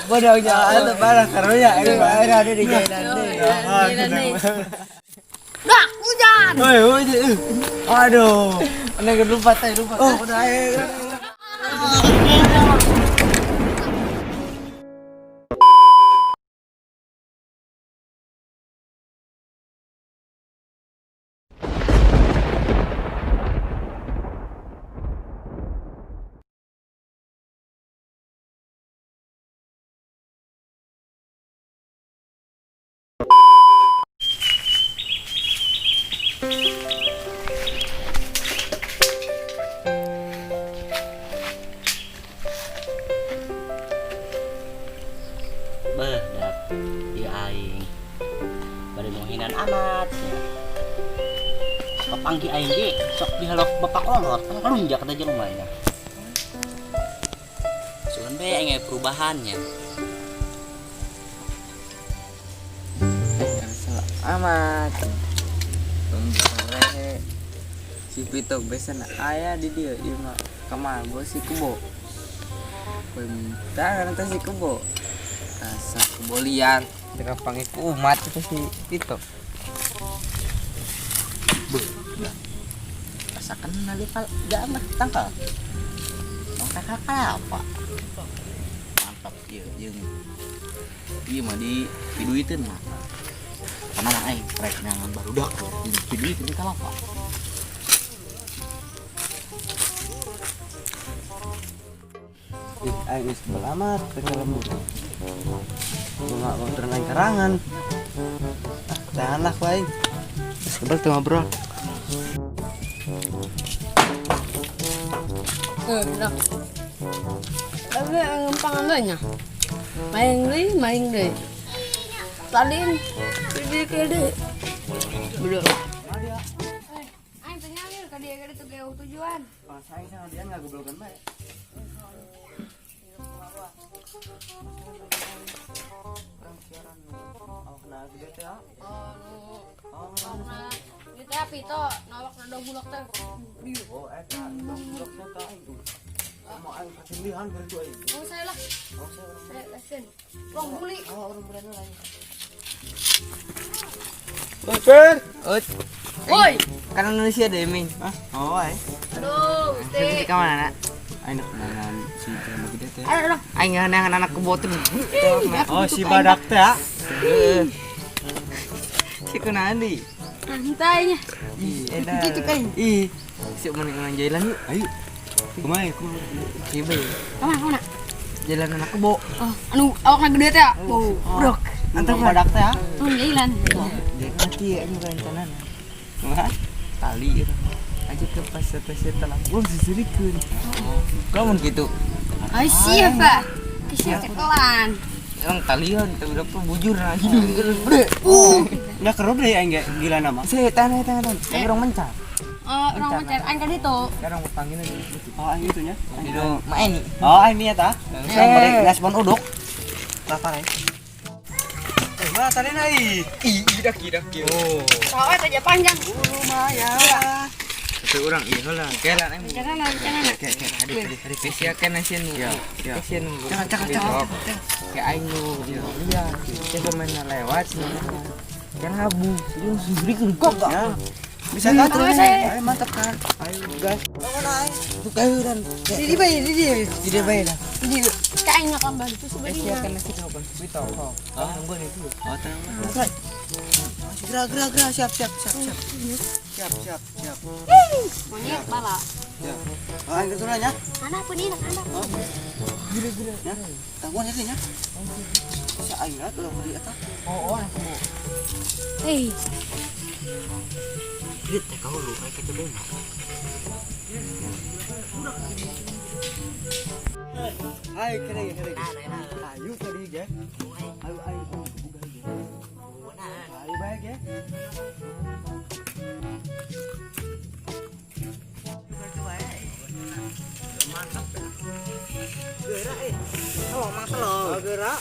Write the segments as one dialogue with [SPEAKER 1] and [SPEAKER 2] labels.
[SPEAKER 1] Bodoh jangan barang karunya ini ada di jalan deh.
[SPEAKER 2] Dah, hujan.
[SPEAKER 1] Aduh, aneh lupa. Udah
[SPEAKER 3] Bedak di aing bade mohinan amat ya. Papanggi aing ge sok dihalok bapak olot kalunja kata jelema nya. Sugan be aing perubahannya.
[SPEAKER 1] amat. Sore si Pito besan aya di dia ieu mah kamar bos si Kubo. Bentar nanti si Kubo. Rasa kebolian dengan pangiku umat itu si Tito.
[SPEAKER 3] Rasakan nali pal mah tangkal. Tangkal apa? Mantap ieu jeung ieu mah di piduiteun mah. Karena mah aing rek nang barudak di piduiteun di kalapa.
[SPEAKER 1] Aing geus selamat teu lembut. Bunga kontrakan karangan. Jangan lah aing. Sebel tuh ngobrol.
[SPEAKER 2] Dah. Tapi ngempang amanya. Main deh. Tadin, kede. Bener. Aing tanya nih ka dia tuh geuh tujuan.
[SPEAKER 1] Pas aing sama dia ngagoblogan bae.
[SPEAKER 2] Kita Pito nawak nado bulak teh.
[SPEAKER 1] Oh, eta blok eta itu. Mau aing kasilihan berdu aing.
[SPEAKER 2] Oh saya lah. Saya lesen. Rong buli.
[SPEAKER 1] Orang berani lain.
[SPEAKER 4] Oper.
[SPEAKER 2] Woi.
[SPEAKER 1] Kan Indonesia deh, Ming. Hah? Oh, ai.
[SPEAKER 2] Aduh,
[SPEAKER 1] Jadi
[SPEAKER 2] Gusti.
[SPEAKER 1] ka mana, Nak? Aing dengan si Jamu gede teh.
[SPEAKER 2] Ayo dong.
[SPEAKER 1] Aing ngeunang anak keboten.
[SPEAKER 4] Oh, si badak teh.
[SPEAKER 1] Si kunandi.
[SPEAKER 2] Santainya.
[SPEAKER 1] Ih, edan.
[SPEAKER 2] Cucuk aing.
[SPEAKER 1] Ih, si mending nang jalan yuk.
[SPEAKER 4] Ayo. Kumaha ku?
[SPEAKER 1] Kieu bae.
[SPEAKER 2] Kemana?
[SPEAKER 1] Jalan anak kebo.
[SPEAKER 2] Oh, anu awakna gede teh. Bau. Brok.
[SPEAKER 1] Antar badak teh.
[SPEAKER 2] Oh, jailan.
[SPEAKER 1] Jadi mati aing rencanana. Wah, tali itu. Aja ke pasir-pasir telah. Gua sisirikeun. Kamu gitu.
[SPEAKER 2] Ai siapa? Kisah cekelan.
[SPEAKER 1] Yang talian tapi udah bujur nah hidung
[SPEAKER 4] Udah kerup deh aing gila nama.
[SPEAKER 1] saya tanah orang mencar
[SPEAKER 2] Orang mencari aing kan itu.
[SPEAKER 1] sekarang berpanggil lagi
[SPEAKER 4] Oh, aing itunya.
[SPEAKER 1] itu main nih
[SPEAKER 4] Oh, aing nya tah.
[SPEAKER 1] sampai
[SPEAKER 4] Gaspon uduk. Lapar ya. Mana tadi nai?
[SPEAKER 1] udah kira
[SPEAKER 4] Oh.
[SPEAKER 2] Sawah aja panjang.
[SPEAKER 4] Lumayan.
[SPEAKER 1] itu orang iya lah kelan em
[SPEAKER 2] Jangan.
[SPEAKER 1] adik spesial kan nasian nu kasian nu
[SPEAKER 4] Jangan.
[SPEAKER 1] kayak aing nu iya kita pemain lewat sih kan habu itu sibrik kok
[SPEAKER 4] Ya. Bisa kan?
[SPEAKER 2] saya.
[SPEAKER 4] Ayo mantap kan. Ayo gas.
[SPEAKER 1] tuh kayu dan
[SPEAKER 4] Di bayi dah.
[SPEAKER 2] Jadi kain kambal itu
[SPEAKER 1] spesial
[SPEAKER 2] sebenarnya.
[SPEAKER 1] kan nasi kau kan kita kok nunggu itu
[SPEAKER 4] Oh, tenang. Gerak. Siap.
[SPEAKER 2] Monyet bala.
[SPEAKER 4] Oh, aing keturunan ya.
[SPEAKER 2] Anak pun ini anak.
[SPEAKER 4] Ya. Tangguhan ini ya. Bisa aing lah udah beli eta.
[SPEAKER 1] oh anak bu
[SPEAKER 2] Hei,
[SPEAKER 3] Grit teh kau lu kayak gitu deh.
[SPEAKER 4] Hai, kere. Ayo tadi ya. Ayo. Ayo baik ya. mangsa lo. Gerak.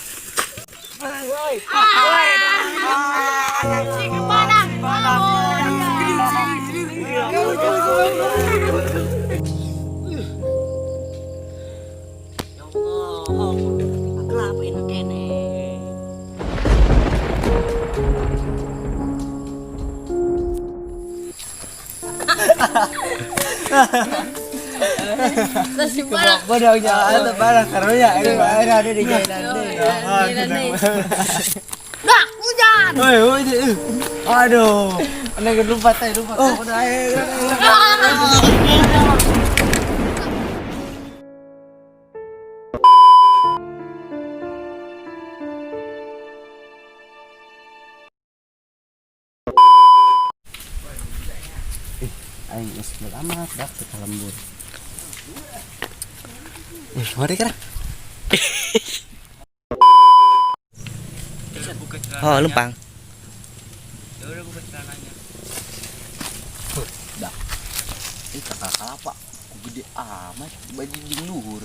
[SPEAKER 3] Kenapa ini kene?
[SPEAKER 2] Nasi padang.
[SPEAKER 1] Bodoh jangan barang karunya ini barang ada di jalan deh.
[SPEAKER 2] Dah, hujan.
[SPEAKER 1] Woi, aduh. Ana lupa teh, lupa. Udah ayo. Aing geus amat dah ke lembur. Mari kira.
[SPEAKER 4] Oh, lumpang.
[SPEAKER 3] Ya udah buka celananya. Dah. Ini kakak kelapa. Gede amat baju jing luhur.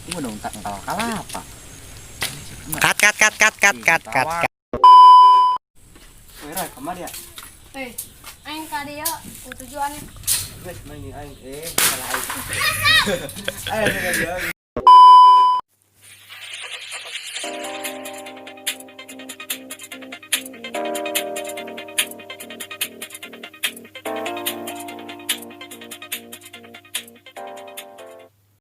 [SPEAKER 3] Ini dong tak kalapa.
[SPEAKER 4] Kat.
[SPEAKER 1] Wira, kemari ya?
[SPEAKER 2] Aing ka dia tujuannya.
[SPEAKER 1] Guys, main aing salah aing. Ayo dia.